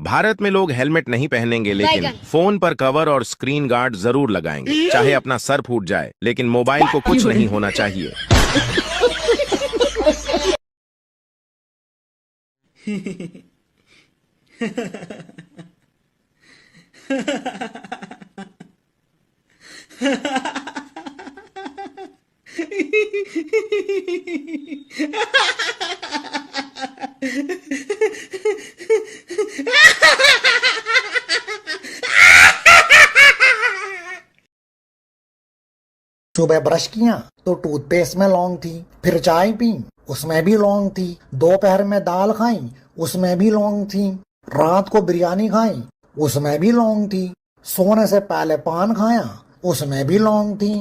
भारत में लोग हेलमेट नहीं पहनेंगे, लेकिन फोन पर कवर और स्क्रीन गार्ड जरूर लगाएंगे। चाहे अपना सर फूट जाए, लेकिन मोबाइल को कुछ नहीं होना चाहिए। सुबह ब्रश किया तो टूथपेस्ट में लौंग थी, फिर चाय पी उसमें भी लौंग थी, दोपहर में दाल खाई उसमें भी लौंग थी, रात को बिरयानी खाई उसमें भी लौंग थी, सोने से पहले पान खाया उसमें भी लौंग थी।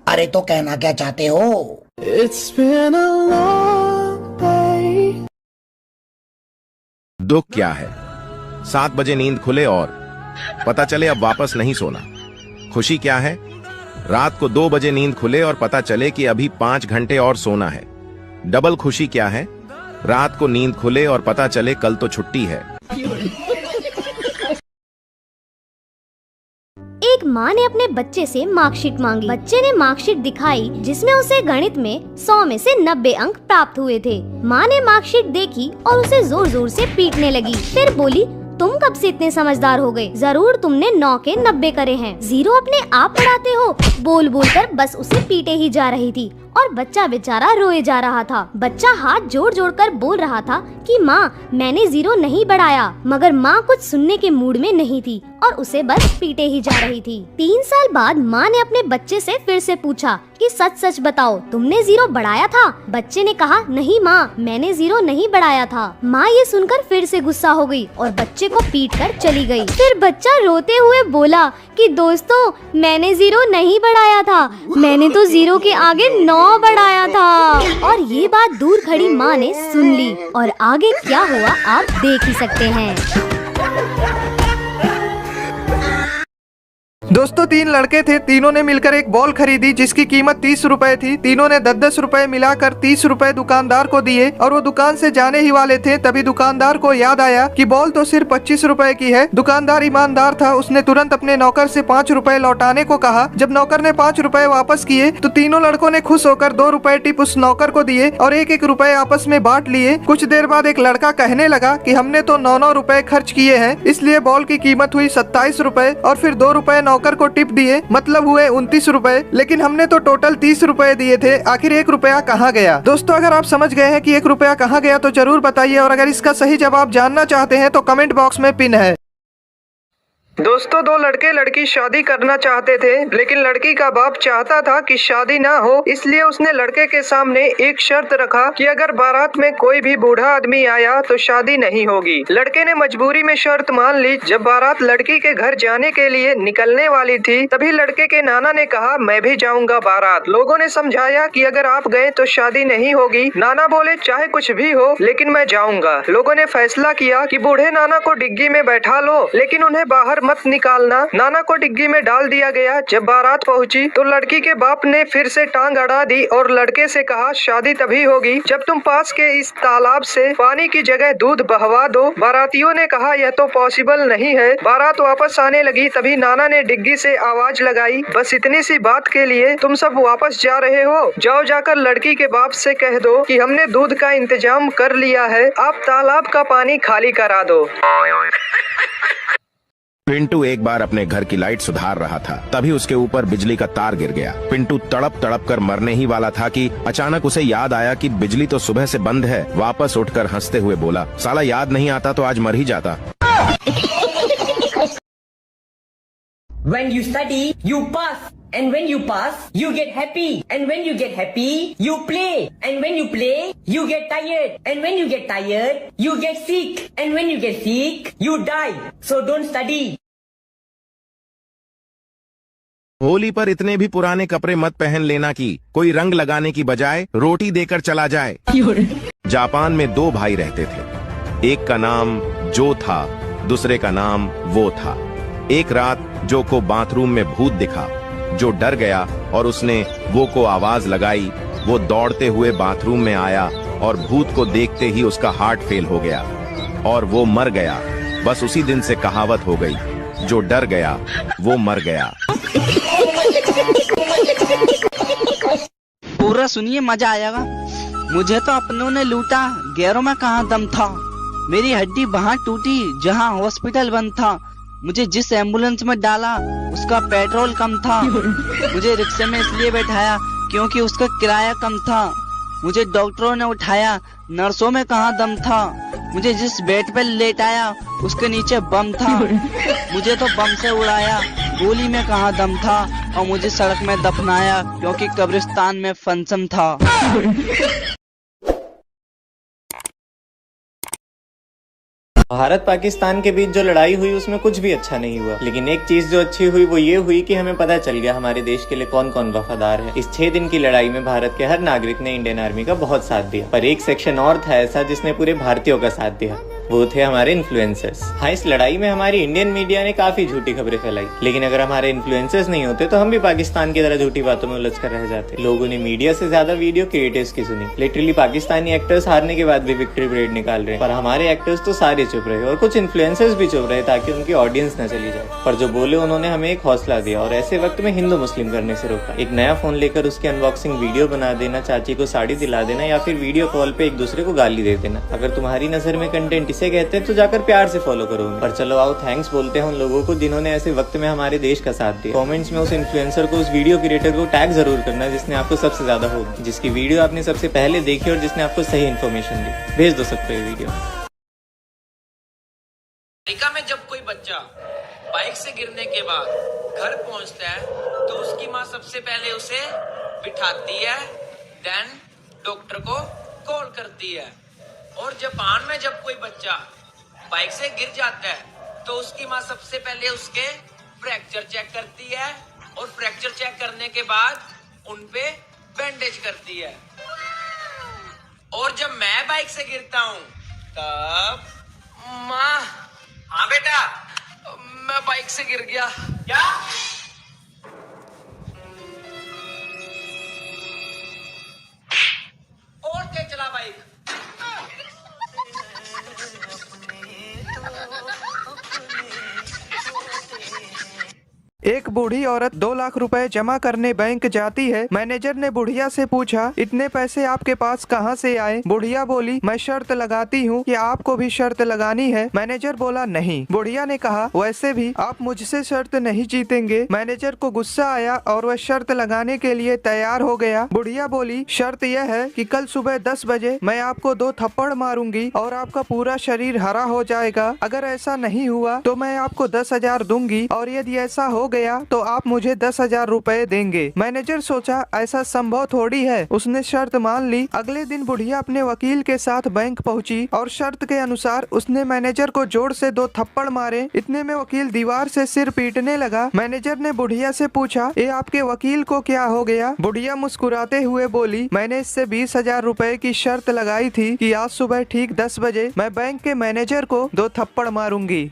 अरे तो कहना क्या चाहते हो? It's been a long day. दुख क्या है? 7 बजे नींद खुले और पता चले अब वापस नहीं सोना। खुशी क्या है? रात को 2 बजे नींद खुले और पता चले कि अभी 5 घंटे और सोना है। डबल खुशी क्या है? रात को नींद खुले और पता चले कल तो छुट्टी है। एक माँ ने अपने बच्चे से मार्कशीट मांगी। बच्चे ने मार्कशीट दिखाई जिसमें उसे गणित में 100 में से 90 अंक प्राप्त हुए थे। माँ ने मार्कशीट देखी और उसे जोर जोर से पीटने लगी। फिर बोली, तुम कब से इतने समझदार हो गए? जरूर तुमने 9 के 90 करे हैं। 0 अपने आप पढ़ाते हो। बोल बोल कर बस उसे पीटे ही जा रही थी और बच्चा बेचारा रोए जा रहा था। बच्चा हाथ जोड़ जोड़ कर बोल रहा था कि माँ मैंने 0 नहीं बढ़ाया, मगर माँ कुछ सुनने के मूड में नहीं थी और उसे बस पीटे ही जा रही थी। 3 साल बाद माँ ने अपने बच्चे से फिर से पूछा कि सच सच बताओ, तुमने 0 बढ़ाया था? बच्चे ने कहा, नहीं माँ, मैंने 0 नहीं बढ़ाया था। माँ ये सुनकर फिर से गुस्सा हो गई और बच्चे को पीट कर चली गई। फिर बच्चा रोते हुए बोला कि दोस्तों, मैंने 0 नहीं बढ़ाया था, मैंने तो 0 के आगे 9 बढ़ाया था। और ये बात दूर खड़ी माँ ने सुन ली और आगे क्या हुआ आप देख ही सकते हैं। दोस्तों 3 लड़के थे, तीनों ने मिलकर एक बॉल खरीदी जिसकी कीमत 30 रुपए थी। तीनों ने 10-10 रुपए मिलाकर 30 रुपए दुकानदार को दिए और वो दुकान से जाने ही वाले थे, तभी दुकानदार को याद आया कि बॉल तो सिर्फ 25 रुपए की है। दुकानदार ईमानदार था, उसने तुरंत अपने नौकर से 5 रुपए लौटाने को कहा। जब नौकर ने 5 रुपए वापस किए तो तीनों लड़कों ने खुश होकर 2 रुपए टिप उस नौकर को दिए और 1-1 रुपए आपस में बांट लिए। कुछ देर बाद एक लड़का कहने लगा कि हमने तो 9-9 रुपए खर्च किए हैं, इसलिए बॉल की कीमत हुई 27 रुपए और फिर 2 रुपए नौकर को टिप दिए, मतलब हुए 29 रुपए। लेकिन हमने तो टोटल 30 रुपए दिए थे, आखिर 1 रुपया कहाँ गया? दोस्तों अगर आप समझ गए हैं कि 1 रुपया कहाँ गया तो जरूर बताइए, और अगर इसका सही जवाब जानना चाहते हैं तो कमेंट बॉक्स में पिन है। दोस्तों 2 लड़के लड़की शादी करना चाहते थे, लेकिन लड़की का बाप चाहता था कि शादी ना हो, इसलिए उसने लड़के के सामने एक शर्त रखा कि अगर बारात में कोई भी बूढ़ा आदमी आया तो शादी नहीं होगी। लड़के ने मजबूरी में शर्त मान ली। जब बारात लड़की के घर जाने के लिए निकलने वाली थी, तभी लड़के के नाना ने कहा, मैं भी जाऊंगा बारात। लोगों ने समझाया कि अगर आप गए तो शादी नहीं होगी। नाना बोले, चाहे कुछ भी हो लेकिन मैं जाऊंगा। लोगों ने फैसला किया कि बूढ़े नाना को डिग्गी में बैठा लो, लेकिन उन्हें बाहर मत निकालना। नाना को डिग्गी में डाल दिया गया। जब बारात पहुंची तो लड़की के बाप ने फिर से टांग अड़ा दी और लड़के से कहा, शादी तभी होगी जब तुम पास के इस तालाब से पानी की जगह दूध बहवा दो। बारातियों ने कहा, यह तो पॉसिबल नहीं है। बारात वापस आने लगी, तभी नाना ने डिग्गी से आवाज लगाई, बस इतनी सी बात के लिए तुम सब वापस जा रहे हो? जाओ, जाकर लड़की के बाप से कह दो कि हमने दूध का इंतजाम कर लिया है, आप तालाब का पानी खाली करा दो। पिंटू एक बार अपने घर की लाइट सुधार रहा था, तभी उसके ऊपर बिजली का तार गिर गया। पिंटू तड़प तड़प कर मरने ही वाला था कि अचानक उसे याद आया कि बिजली तो सुबह से बंद है। वापस उठकर हंसते हुए बोला, साला याद नहीं आता तो आज मर ही जाता। When you study, you pass. And when you pass, you get happy. And when you get happy, you play. And when you play, you get tired. And when you get tired, you get sick. And when you get sick, you die. So don't study. Holi पर इतने भी पुराने कपड़े मत पहन लेना कि कोई रंग लगाने की बजाय रोटी देकर चला जाए। जापान में 2 भाई रहते थे। एक का नाम जो था, दूसरे का नाम वो था। एक रात जो को बाथरूम में भूत दिखा। जो डर गया और उसने वो को आवाज लगाई। वो दौड़ते हुए बाथरूम में आया और भूत को देखते ही उसका हार्ट फेल हो गया और वो मर गया। बस उसी दिन से कहावत हो गई, जो डर गया वो मर गया। पूरा सुनिए, मजा आएगा। मुझे तो अपनों ने लूटा, गैरों में कहाँ दम था। मेरी हड्डी वहाँ टूटी जहाँ हॉस्पिटल बंद था। मुझे जिस एम्बुलेंस में डाला उसका पेट्रोल कम था। मुझे रिक्शे में इसलिए बैठाया क्योंकि उसका किराया कम था। मुझे डॉक्टरों ने उठाया, नर्सों में कहाँ दम था। मुझे जिस बेड पे लेटाया उसके नीचे बम था। मुझे तो बम से उड़ाया, गोली में कहाँ दम था। और मुझे सड़क में दफनाया क्योंकि कब्रिस्तान में फंक्शन था। भारत पाकिस्तान के बीच जो लड़ाई हुई उसमें कुछ भी अच्छा नहीं हुआ, लेकिन एक चीज जो अच्छी हुई वो ये हुई कि हमें पता चल गया हमारे देश के लिए कौन कौन वफादार है। इस 6 दिन की लड़ाई में भारत के हर नागरिक ने इंडियन आर्मी का बहुत साथ दिया, पर एक सेक्शन और था ऐसा जिसने पूरे भारतीयों का साथ दिया, वो थे हमारे इन्फ्लुएंसर्स। हाँ, इस लड़ाई में हमारी इंडियन मीडिया ने काफी झूठी खबरें फैलाई, लेकिन अगर हमारे इन्फ्लुएंसर्स नहीं होते तो हम भी पाकिस्तान की तरह झूठी बातों में उलझ कर रह जाते। लोगों ने मीडिया से ज्यादा वीडियो क्रिएटर्स की सुनी। लिटरली पाकिस्तानी एक्टर्स हारने के बाद भी विक्ट्री परेड निकाल रहे हैं, पर हमारे एक्टर्स तो सारे चुप रहे और कुछ इन्फ्लुएंसर्स भी चुप रहे ताकि उनकी ऑडियंस न चली जाए। पर जो बोले उन्होंने हमें एक हौसला दिया और ऐसे वक्त में हिंदू मुस्लिम करने से रोका। एक नया फोन लेकर उसकी अनबॉक्सिंग वीडियो बना देना, चाची को साड़ी दिला देना या फिर वीडियो कॉल पे एक दूसरे को गाली दे देना। अगर तुम्हारी नजर में कंटेंट इसे कहते हैं तो जाकर प्यार से फॉलो करो। पर चलो आओ थैंक्स बोलते हैं उन लोगों को जिन्होंने ऐसे वक्त में हमारे देश का साथ दिया। कमेंट्स में उस इन्फ्लुएंसर को, उस वीडियो क्रिएटर को टैग जरूर करना जिसने आपको सबसे ज्यादा होप, जिसकी वीडियो आपने सबसे पहले देखी और जिसने आपको सही इन्फॉर्मेशन दी। भेज दो सबको ये वीडियो। अमेरिका में जब कोई बच्चा बाइक से गिरने के बाद घर पहुंचता है तो उसकी माँ सबसे पहले उसे बिठाती है, देन डॉक्टर को कॉल करती है। और जापान में जब कोई बच्चा बाइक से गिर जाता है तो उसकी माँ सबसे पहले उसके फ्रैक्चर चेक करती है और फ्रैक्चर चेक करने के बाद उन पे बैंडेज करती है। और जब मैं बाइक से गिरता हूँ तब माँ, हाँ बेटा मैं बाइक से गिर गया। क्या? और तेज चला बाइक। एक बूढ़ी औरत 2 लाख रुपए जमा करने बैंक जाती है। मैनेजर ने बुढ़िया से पूछा, इतने पैसे आपके पास कहाँ से आए? बुढ़िया बोली, मैं शर्त लगाती हूँ कि आपको भी शर्त लगानी है। मैनेजर बोला, नहीं। बुढ़िया ने कहा, वैसे भी आप मुझसे शर्त नहीं जीतेंगे। मैनेजर को गुस्सा आया और वह शर्त लगाने के लिए तैयार हो गया। बुढ़िया बोली, शर्त यह है कि कल सुबह 10 बजे मैं आपको 2 थप्पड़ मारूंगी और आपका पूरा शरीर हरा हो जाएगा। अगर ऐसा नहीं हुआ तो मैं आपको 10,000 दूंगी और यदि ऐसा हो गया तो आप मुझे 10,000 रुपए देंगे। मैनेजर सोचा ऐसा संभव थोड़ी है। उसने शर्त मान ली। अगले दिन बुढ़िया अपने वकील के साथ बैंक पहुंची और शर्त के अनुसार उसने मैनेजर को जोर से 2 थप्पड़ मारे। इतने में वकील दीवार से सिर पीटने लगा। मैनेजर ने बुढ़िया से पूछा, ये आपके वकील को क्या हो गया? बुढ़िया मुस्कुराते हुए बोली, मैंने इससे 20,000 रुपए की शर्त लगाई थी कि आज सुबह ठीक 10 बजे मैं बैंक के मैनेजर को 2 थप्पड़ मारूंगी।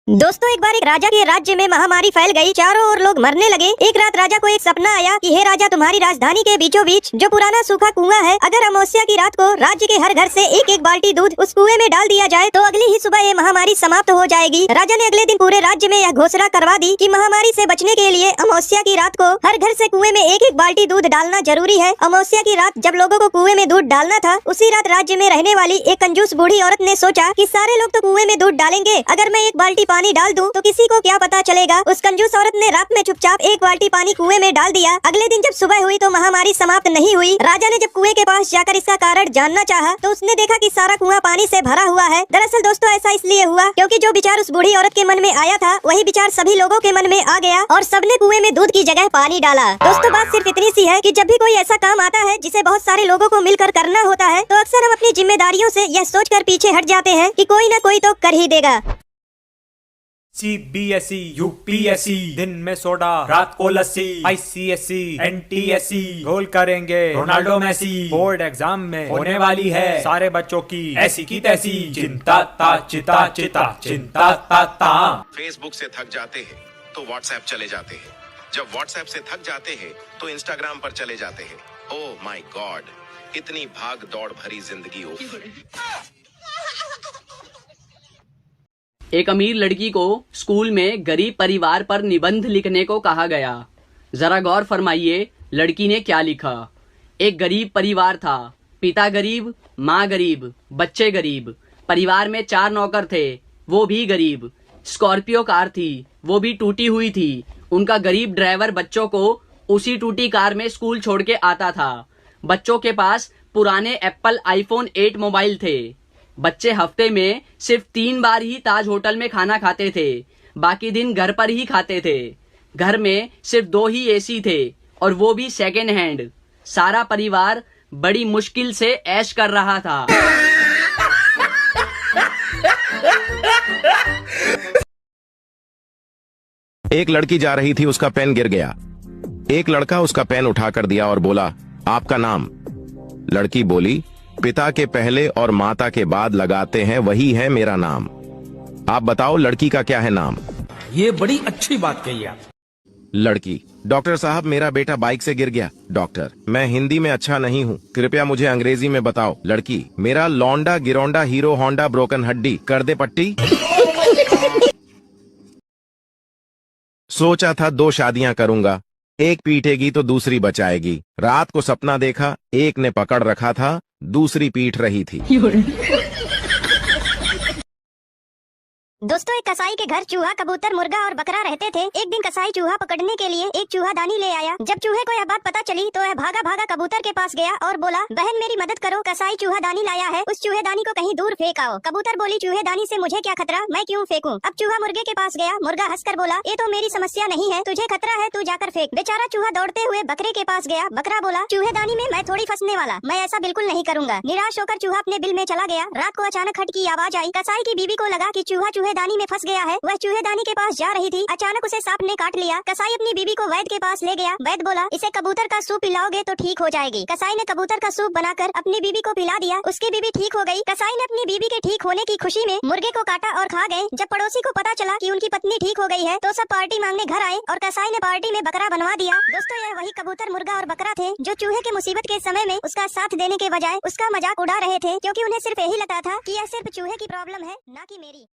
दोस्तों, एक बार एक राजा के राज्य में महामारी फैल गई। चारों ओर लोग मरने लगे। एक रात राजा को एक सपना आया कि हे राजा, तुम्हारी राजधानी के बीचों बीच जो पुराना सूखा कुआं है, अगर अमावस्या की रात को राज्य के हर घर से एक एक बाल्टी दूध उस कुएं में डाल दिया जाए तो अगली ही सुबह ये महामारी समाप्त हो जाएगी। राजा ने अगले दिन पूरे राज्य में यह घोषणा करवा दी कि महामारी से बचने के लिए अमावस्या की रात को हर घर से कुएं में एक एक बाल्टी दूध डालना जरूरी है। अमावस्या की रात जब लोगों को कुएं में दूध डालना था, उसी रात राज्य में रहने वाली एक कंजूस बूढ़ी औरत ने सोचा कि सारे लोग तो कुएं में दूध डालेंगे, अगर मैं एक बाल्टी पानी डाल दूं तो किसी को क्या पता चलेगा। उस कंजूस औरत ने रात में चुपचाप एक बाल्टी पानी कुएं में डाल दिया। अगले दिन जब सुबह हुई तो महामारी समाप्त नहीं हुई। राजा ने जब कुएं के पास जाकर इसका कारण जानना चाहा तो उसने देखा कि सारा कुआं पानी से भरा हुआ है। दरअसल दोस्तों, ऐसा इसलिए हुआ क्योंकि जो विचार उस बूढ़ी औरत के मन में आया था वही विचार सभी लोगों के मन में आ गया और सबने कुएं में दूध की जगह पानी डाला। दोस्तों, बात सिर्फ इतनी सी है कि जब भी कोई ऐसा काम आता है जिसे बहुत सारे लोगों को मिलकर करना होता है तो अक्सर हम अपनी जिम्मेदारियों से यह सोचकर पीछे हट जाते हैं कि कोई न कोई तो कर ही देगा। CBSE, UPSC, दिन में सोडा रात को लस्सी, ICSE, NTSE गोल करेंगे रोनाल्डो मेसी। बोर्ड एग्जाम में होने वाली है सारे बच्चों की ऐसी की तैसी। चिंता ता चिता चिता चिंता ता ता। फेसबुक से थक जाते हैं तो व्हाट्सएप चले जाते हैं, जब व्हाट्सएप से थक जाते हैं तो इंस्टाग्राम पर चले जाते हैं। ओह माय गॉड, इतनी भाग दौड़ भरी जिंदगी हो। एक अमीर लड़की को स्कूल में गरीब परिवार पर निबंध लिखने को कहा गया। जरा गौर फरमाइए लड़की ने क्या लिखा। एक गरीब परिवार था, पिता गरीब, माँ गरीब, बच्चे गरीब। परिवार में 4 नौकर थे, वो भी गरीब। स्कॉर्पियो कार थी, वो भी टूटी हुई थी। उनका गरीब ड्राइवर बच्चों को उसी टूटी कार में स्कूल छोड़ के आता था। बच्चों के पास पुराने एप्पल आईफोन 8 मोबाइल थे। बच्चे हफ्ते में सिर्फ 3 बार ही ताज होटल में खाना खाते थे, बाकी दिन घर पर ही खाते थे। घर में सिर्फ 2 ही एसी थे और वो भी सेकेंड हैंड। सारा परिवार बड़ी मुश्किल से ऐश कर रहा था। एक लड़की जा रही थी, उसका पेन गिर गया। एक लड़का उसका पेन उठाकर दिया और बोला, आपका नाम? लड़की बोली, पिता के पहले और माता के बाद लगाते हैं वही है मेरा नाम। आप बताओ लड़की का क्या है नाम? ये बड़ी अच्छी बात कही आप। लड़की, डॉक्टर साहब मेरा बेटा बाइक से गिर गया। डॉक्टर, मैं हिंदी में अच्छा नहीं हूँ, कृपया मुझे अंग्रेजी में बताओ। लड़की, मेरा लौंडा गिरौंडा हीरो होंडा ब्रोकन हड्डी, कर दे पट्टी। सोचा था 2 शादियां करूंगा, एक पीटेगी तो दूसरी बचाएगी। रात को सपना देखा, एक ने पकड़ रखा था, दूसरी पीट रही थी। दोस्तों, एक कसाई के घर चूहा, कबूतर, मुर्गा और बकरा रहते थे। एक दिन कसाई चूहा पकड़ने के लिए एक चूहादानी ले आया। जब चूहे को यह बात पता चली तो वह भागा भागा कबूतर के पास गया और बोला, बहन मेरी मदद करो, कसाई चूहादानी लाया है, उस चूहेदानी को कहीं दूर फेंक आओ। कबूतर बोली, चूहेदानी से मुझे क्या खतरा, मैं क्यों फेंकूं? अब चूहा मुर्गे के पास गया। मुर्गा हंसकर बोला, ये तो मेरी समस्या नहीं है, तुझे खतरा है, तू जाकर फेंक। बेचारा चूहा दौड़ते हुए बकरे के पास गया। बकरा बोला, चूहेदानी में मैं थोड़ी फंसने वाला, मैं ऐसा बिल्कुल नहीं करूंगा। निराश होकर चूहा अपने बिल में चला गया। रात को अचानक खट की आवाज आई। कसाई की बीवी को लगा कि चूहा चूहेदानी में फंस गया है। वह चूहेदानी के पास जा रही थी, अचानक उसे सांप ने काट लिया। कसाई अपनी बीवी को वैद्य के पास ले गया। वैद्य बोला, इसे कबूतर का सूप पिलाओगे तो ठीक हो जाएगी। कसाई ने कबूतर का सूप बनाकर अपनी बीवी को पिला दिया। उसकी बीवी ठीक हो गई। कसाई ने अपनी बीवी के ठीक होने की खुशी में मुर्गे को काटा और खा गए। जब पड़ोसी को पता चला कि उनकी पत्नी ठीक हो गई है तो सब पार्टी मांगने घर आए और कसाई ने पार्टी में बकरा बनवा दिया। दोस्तों, यह वही कबूतर, मुर्गा और बकरा थे जो चूहे के मुसीबत के समय में उसका साथ देने के बजाय उसका मजाक उड़ा रहे थे, क्योंकि उन्हें सिर्फ यही लगता था कि यह सिर्फ चूहे की प्रॉब्लम है, ना कि मेरी।